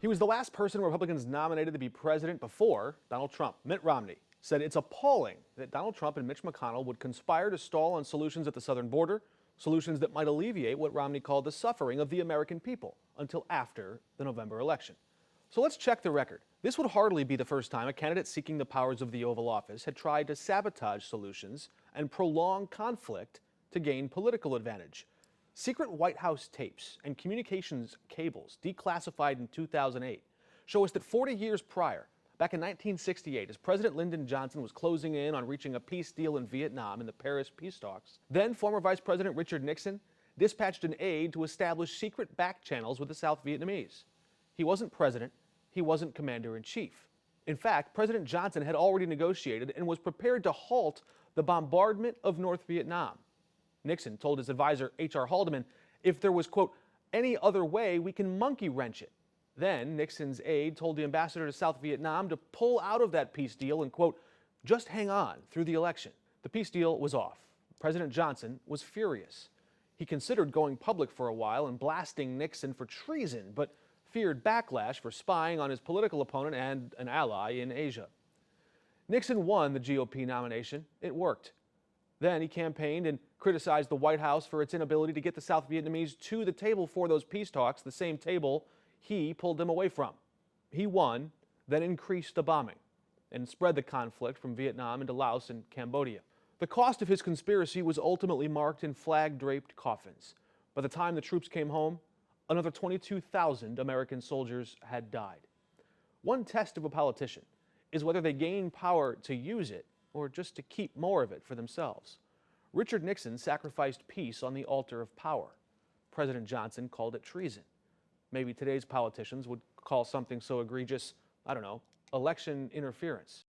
He was the last person Republicans nominated to be president before Donald Trump. Mitt Romney said it's appalling that Donald Trump and Mitch McConnell would conspire to stall on solutions at the southern border, solutions that might alleviate what Romney called the suffering of the American people until after the November election. So let's check the record. This would hardly be the first time a candidate seeking the powers of the Oval Office had tried to sabotage solutions and prolong conflict to gain political advantage. Secret White House tapes and communications cables declassified in 2008 show us that 40 years prior, back in 1968, as President Lyndon Johnson was closing in on reaching a peace deal in Vietnam in the Paris peace talks, then former Vice President Richard Nixon dispatched an aide to establish secret back channels with the South Vietnamese. He wasn't president, he wasn't commander-in-chief. In fact, President Johnson had already negotiated and was prepared to halt the bombardment of North Vietnam. Nixon told his advisor, H.R. Haldeman, if there was, quote, any other way, we can monkey wrench it. Then Nixon's aide told the ambassador to South Vietnam to pull out of that peace deal and, quote, just hang on through the election. The peace deal was off. President Johnson was furious. He considered going public for a while and blasting Nixon for treason, but feared backlash for spying on his political opponent and an ally in Asia. Nixon won the GOP nomination. It worked. Then he campaigned and criticized the White House for its inability to get the South Vietnamese to the table for those peace talks, the same table he pulled them away from. He won, then increased the bombing and spread the conflict from Vietnam into Laos and Cambodia. The cost of his conspiracy was ultimately marked in flag-draped coffins. By the time the troops came home, another 22,000 American soldiers had died. One test of a politician is whether they gain power to use it or just to keep more of it for themselves. Richard Nixon sacrificed peace on the altar of power. President Johnson called it treason. Maybe today's politicians would call something so egregious, I don't know, election interference.